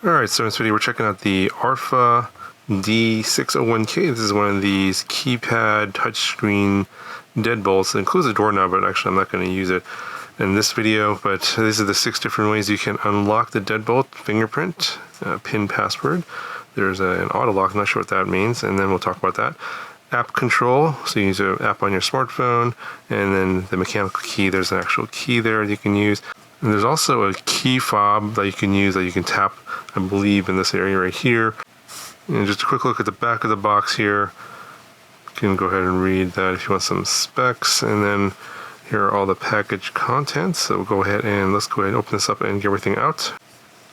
Alright, so in this video we're checking out the ARPHA D601K. This is one of these keypad touchscreen deadbolts. It includes a doorknob, but actually I'm not going to use it in this video. But these are the 6 different ways you can unlock the deadbolt: fingerprint, PIN password. There's an auto lock, I'm not sure what that means, and then we'll talk about that. App control, so you use an app on your smartphone, and then the mechanical key. There's an actual key there you can use. And there's also a key fob that you can use that you can tap, I believe, in this area right here. And just a quick look at the back of the box here. You can go ahead and read that if you want some specs. And then here are all the package contents. So we'll go ahead and let's go ahead and open this up and get everything out.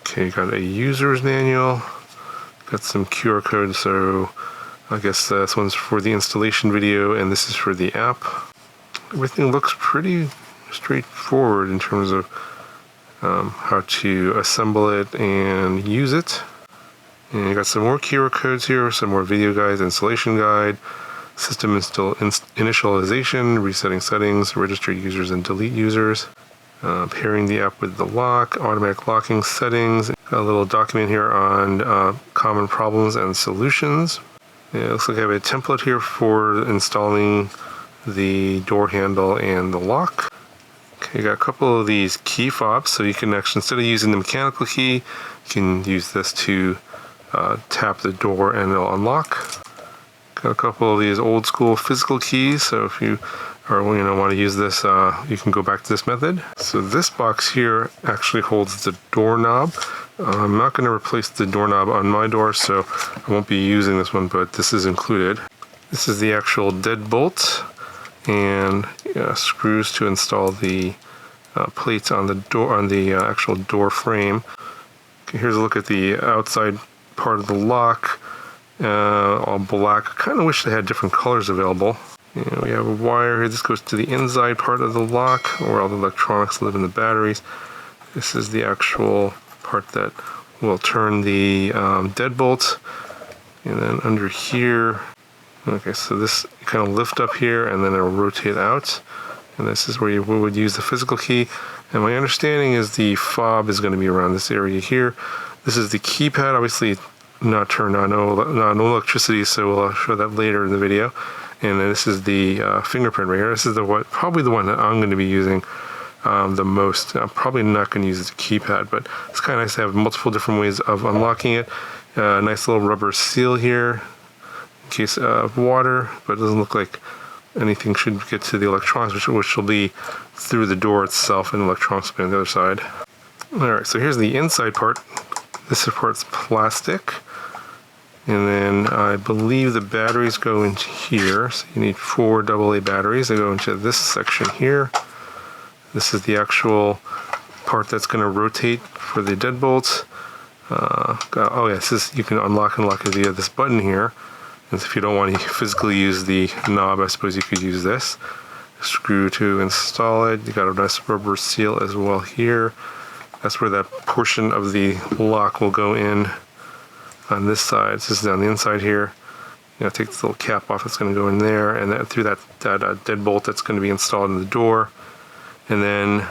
Okay, you got a user's manual. Got some QR codes, so I guess this one's for the installation video and this is for the app. Everything looks pretty straightforward in terms of how to assemble it and use it. And you got some more QR codes here, some more video guides, installation guide, system initialization, resetting settings, register users and delete users, pairing the app with the lock, automatic locking settings. Got a little document here on common problems and solutions. Yeah, it looks like I have a template here for installing the door handle and the lock. Okay, you got a couple of these key fobs, so you can actually, instead of using the mechanical key, you can use this to tap the door and it'll unlock. Got a couple of these old school physical keys, so if you want to use this, you can go back to this method. So this box here actually holds the doorknob. I'm not going to replace the doorknob on my door, so I won't be using this one, but this is included. This is the actual deadbolt, and screws to install the plates on the door, on the actual door frame. Okay, here's a look at the outside part of the lock, all black. I kind of wish they had different colors available. We have a wire here. This goes to the inside part of the lock, where all the electronics live in the batteries. This is the actual part that will turn the deadbolt. And then under here, okay, so this you kind of lift up here and then it'll rotate out. And this is where you would use the physical key. And my understanding is the fob is going to be around this area here. This is the keypad, obviously not turned on, no electricity, so we'll show that later in the video. And then this is the fingerprint right here. This is probably the one that I'm going to be using the most. I'm probably not going to use the keypad, but it's kind of nice to have multiple different ways of unlocking it. Nice little rubber seal here in case of water, but it doesn't look like anything should get to the electronics, which will be through the door itself, and electronics will be on the other side. Alright, so here's the inside part. This supports plastic. And then I believe the batteries go into here. So you need 4 AA batteries. They go into this section here. This is the actual part that's going to rotate for the deadbolts. Oh yes, you can unlock and lock it via this button here. And if you don't want to physically use the knob, I suppose you could use this. Screw to install it. You got a nice rubber seal as well here. That's where that portion of the lock will go in on this side. This is on the inside here. Take this little cap off. It's going to go in there, and then through that deadbolt that's going to be installed in the door. And then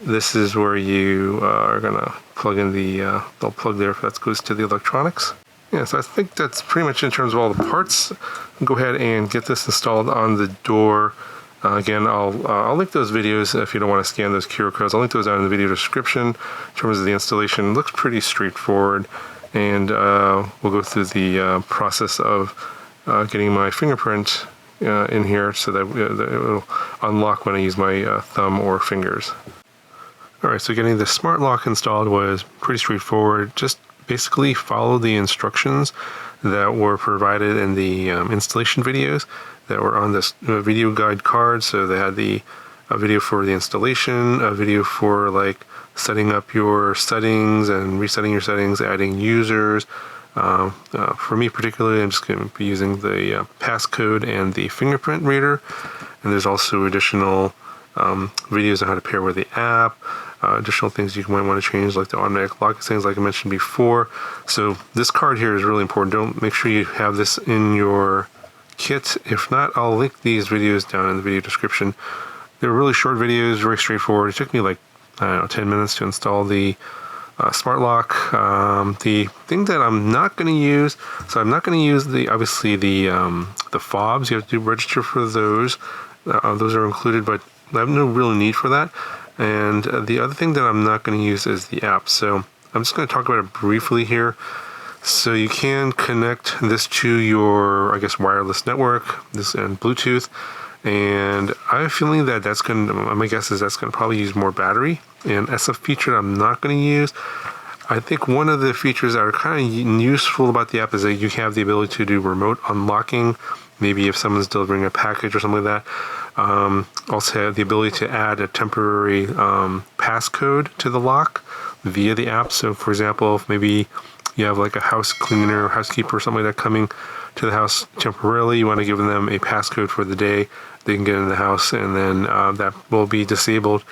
this is where you are going to plug in the plug there. That goes to the electronics. Yeah, so I think that's pretty much in terms of all the parts. I'll go ahead and get this installed on the door. Again, I'll link those videos if you don't want to scan those QR codes. I'll link those down in the video description. In terms of the installation, it looks pretty straightforward. And we'll go through the process of getting my fingerprint in here so that it will unlock when I use my thumb or fingers. Alright, so getting the smart lock installed was pretty straightforward. Just basically follow the instructions that were provided in the installation videos that were on this video guide card. So they had a video for the installation, a video for like setting up your settings and resetting your settings, adding users. For me particularly, I'm just going to be using the passcode and the fingerprint reader. And there's also additional videos on how to pair with the app, additional things you might want to change, like the automatic lock settings, like I mentioned before. So this card here is really important. Make sure you have this in your kit. If not, I'll link these videos down in the video description. They're really short videos, very straightforward. It took me like, I don't know, 10 minutes to install the smart lock. The thing that I'm not going to use, so I'm not going to use obviously the fobs. You have to register for those. Those are included, but I have no real need for that. And the other thing that I'm not going to use is the app. So I'm just going to talk about it briefly here. So you can connect this to your, I guess, wireless network, this and Bluetooth. And I have a feeling that my guess is that's going to probably use more battery. And that's a feature I'm not going to use. I think one of the features that are kind of useful about the app is that you have the ability to do remote unlocking. Maybe if someone's delivering a package or something like that. Also have the ability to add a temporary passcode to the lock via the app. So for example, if maybe you have like a house cleaner or housekeeper or something like that coming to the house temporarily, you want to give them a passcode for the day, they can get in the house, and then that will be disabled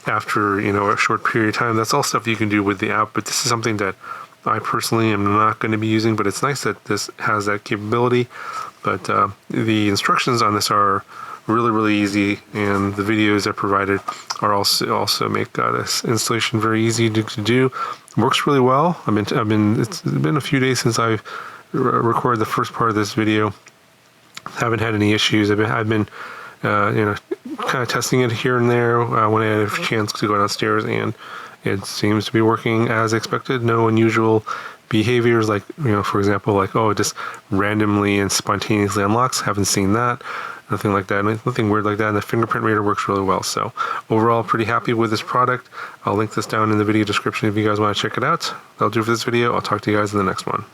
after a short period of time. That's all stuff you can do with the app, but this is something that I personally am not going to be using, but it's nice that this has that capability. But the instructions on this are really, really easy, and the videos that provided are also make this installation very easy to do. It works really well. It's been a few days since I've recorded the first part of this video. Haven't had any issues. I've been kind of testing it here and there when I had a chance to go downstairs, and it seems to be working as expected. No unusual behaviors like, for example, like, oh, it just randomly and spontaneously unlocks. Haven't seen that. Nothing like that. Nothing weird like that. And the fingerprint reader works really well. So overall, pretty happy with this product. I'll link this down in the video description if you guys want to check it out. That'll do for this video. I'll talk to you guys in the next one.